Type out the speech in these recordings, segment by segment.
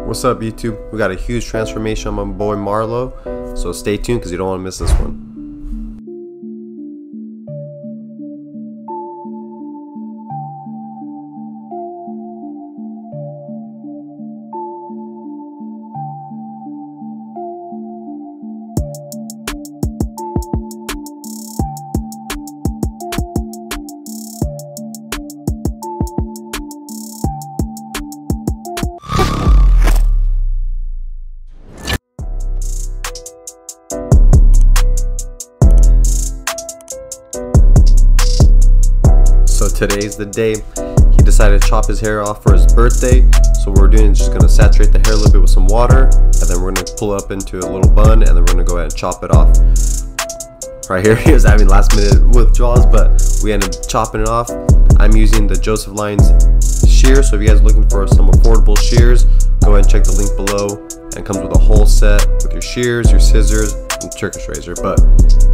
What's up, YouTube? We got a huge transformation on my boy Marlo, so stay tuned because you don't want to miss this one. So today's the day he decided to chop his hair off for his birthday. So what we're doing is just going to saturate the hair a little bit with some water, and then we're going to pull up into a little bun, and then we're going to go ahead and chop it off. Right here, he was having last minute withdrawals, but we ended up chopping it off. I'm using the Joseph Lyons shears, so if you guys are looking for some affordable shears, go ahead and check the link below. And it comes with a whole set with your shears, your scissors, and Turkish razor. But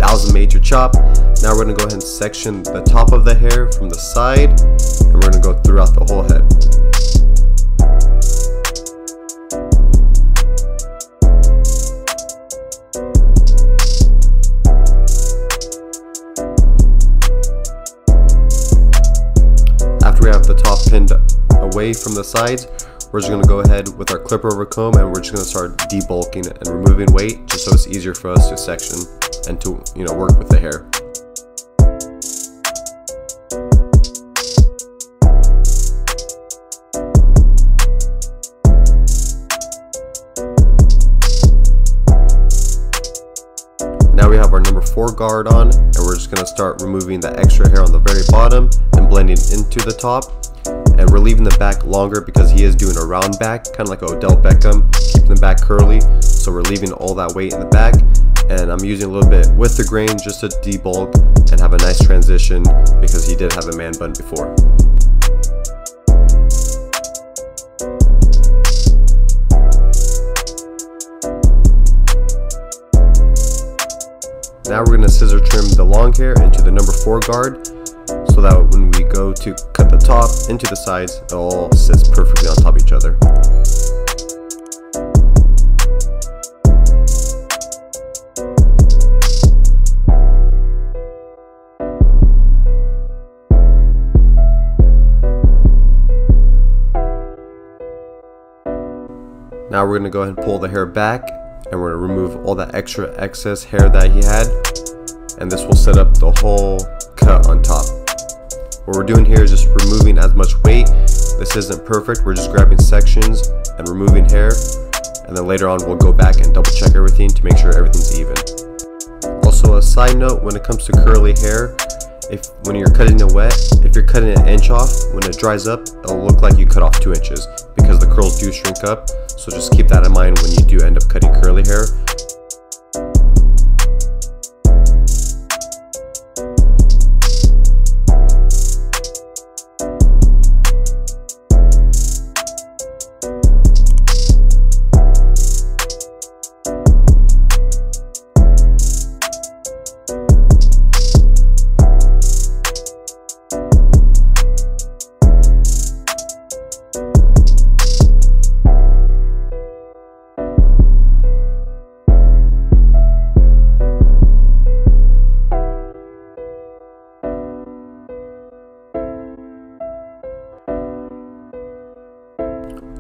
that was a major chop. Now we're going to go ahead and section the top of the hair from the side, and we're going to go throughout the whole head. After we have the top pinned away from the sides, we're just going to go ahead with our clipper over comb, and we're just going to start debulking and removing weight, just so it's easier for us to section and to work with the hair. Now we have our number 4 guard on, and we're just going to start removing the extra hair on the very bottom and blending into the top. And we're leaving the back longer because he is doing a round back, kind of like Odell Beckham, keeping the back curly. So we're leaving all that weight in the back, and I'm using a little bit with the grain just to debulk and have a nice transition because he did have a man bun before. Now we're going to scissor trim the long hair into the number 4 guard, so that when we go to cut the top into the sides, it all sits perfectly on top of each other. Now we're going to go ahead and pull the hair back, and we're going to remove all that extra excess hair that he had, and this will set up the whole cut on top. What we're doing here is just removing as much weight. This isn't perfect, we're just grabbing sections and removing hair, and then later on we'll go back and double check everything to make sure everything's even. Also, a side note, when it comes to curly hair, when you're cutting it wet, if you're cutting an inch off, when it dries up, it'll look like you cut off 2 inches because the curls do shrink up. So just keep that in mind when you do end up cutting curly hair.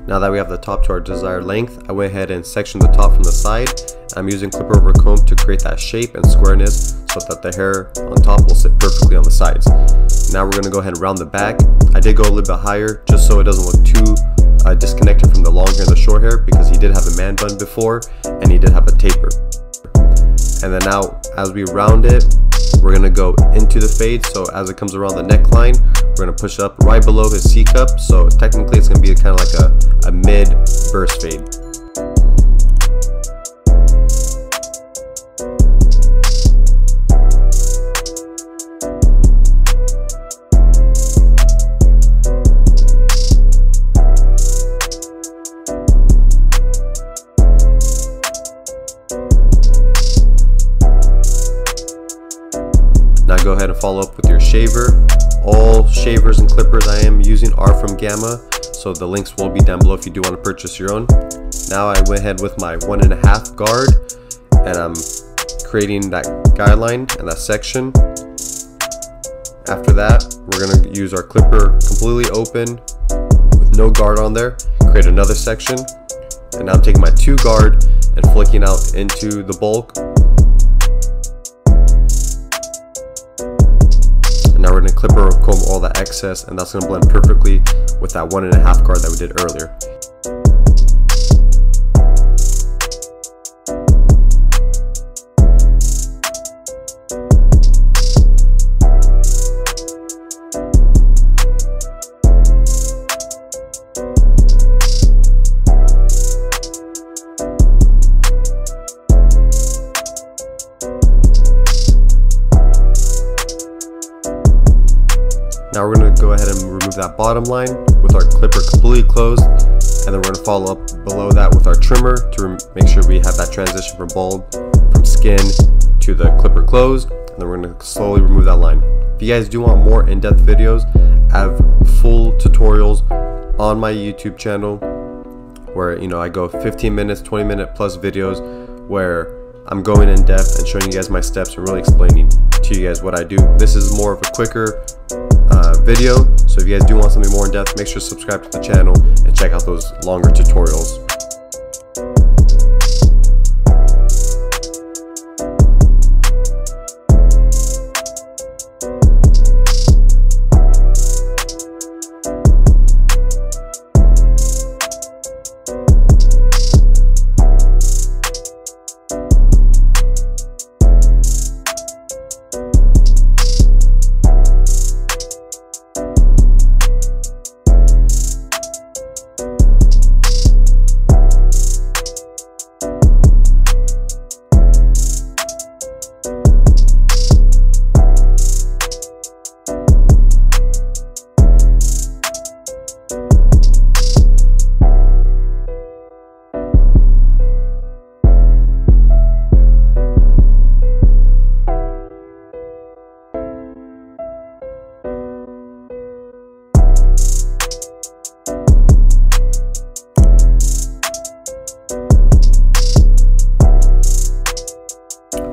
Now that we have the top to our desired length, I went ahead and sectioned the top from the side. I'm using clipper over comb to create that shape and squareness so that the hair on top will sit perfectly on the sides. Now we're going to go ahead and round the back. I did go a little bit higher just so it doesn't look too disconnected from the long hair and the short hair, because he did have a man bun before and he did have a taper. And then now as we round it, we're going to go into the fade, so as it comes around the neckline, we're going to push up right below his C cup, so technically it's going to be kind of like a mid burst fade. Now go ahead and follow up with your shaver. All shavers and clippers I am using are from Gamma, so the links will be down below if you do want to purchase your own. Now I went ahead with my 1.5 guard, and I'm creating that guideline and that section. After that, we're going to use our clipper completely open with no guard on there, create another section, and now I'm taking my 2 guard and flicking out into the bulk. And now we're going to clipper comb all the excess, and that's going to blend perfectly with that 1.5 guard that we did earlier. Now we're going to go ahead and remove that bottom line with our clipper completely closed, and then we're going to follow up below that with our trimmer to make sure we have that transition from bald, from skin to the clipper closed, and then we're going to slowly remove that line. If you guys do want more in-depth videos, I have full tutorials on my YouTube channel where, you know, I go 15 minutes, 20-minute plus videos where I'm going in depth and showing you guys my steps and really explaining to you guys what I do. This is more of a quicker video, so if you guys do want something more in depth, make sure to subscribe to the channel and check out those longer tutorials.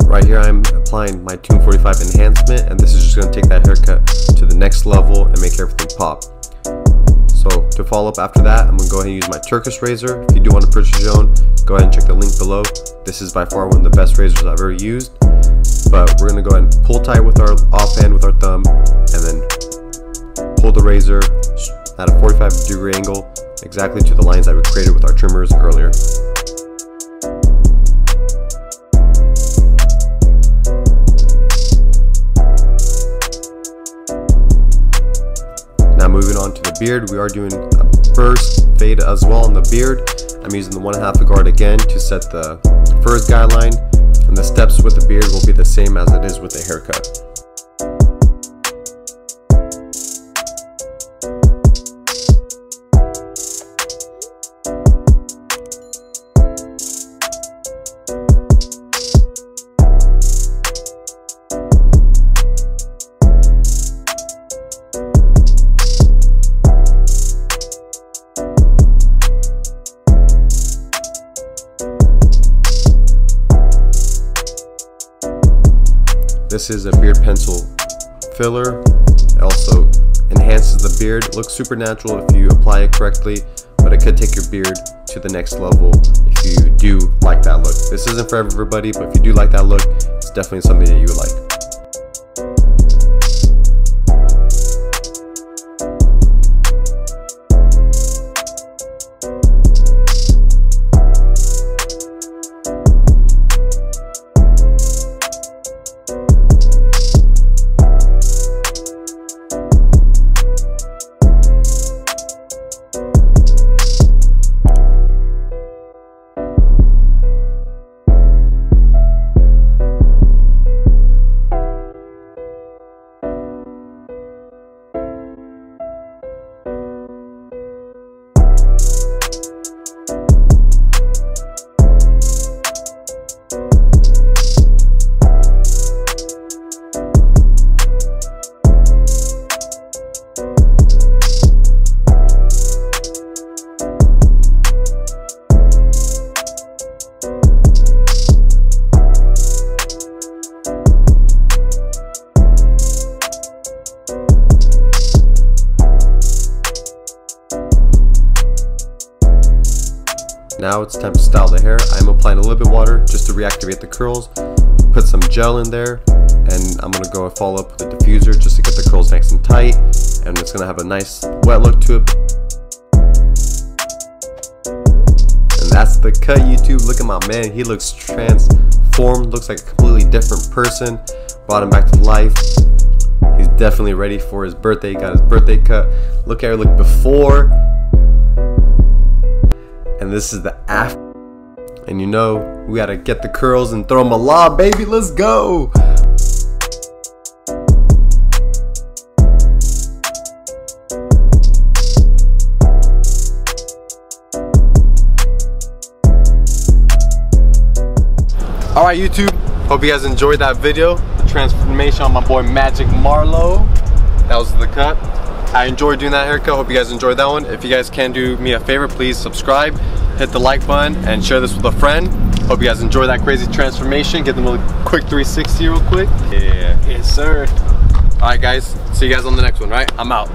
Right here I'm applying my 245 enhancement, and this is just going to take that haircut to the next level and make everything pop. So to follow up after that, I'm going to go ahead and use my Turkish razor. If you do want to purchase your own, go ahead and check the link below. This is by far one of the best razors I've ever used. But we're going to go ahead and pull tight with our offhand with our thumb, and then pull the razor at a 45-degree angle exactly to the lines that we created with our trimmers earlier. Now moving on to the beard, we are doing a burst fade as well on the beard. I'm using the 1.5 guard again to set the first guideline, and the steps with the beard will be the same as it is with the haircut. This is a beard pencil filler. It also enhances the beard. It looks super natural if you apply it correctly, but it could take your beard to the next level if you do like that look. This isn't for everybody, but if you do like that look, it's definitely something that you would like. Now it's time to style the hair. I'm applying a little bit of water just to reactivate the curls. Put some gel in there, and I'm gonna go follow up with a diffuser just to get the curls nice and tight, and it's gonna have a nice wet look to it. And that's the cut, YouTube. Look at my man, he looks transformed, looks like a completely different person. Brought him back to life. He's definitely ready for his birthday. He got his birthday cut. Look at her look before, and this is the after. And you know, we gotta get the curls and throw them a lob, baby. Let's go. Alright, YouTube, hope you guys enjoyed that video. The transformation on my boy Magic Marlowe. That was the cut. I enjoyed doing that haircut. Hope you guys enjoyed that one. If you guys can do me a favor, please subscribe, hit the like button, and share this with a friend. Hope you guys enjoy that crazy transformation. Get them a quick 360 real quick. Yeah, yes sir. Alright guys, see you guys on the next one, right? I'm out.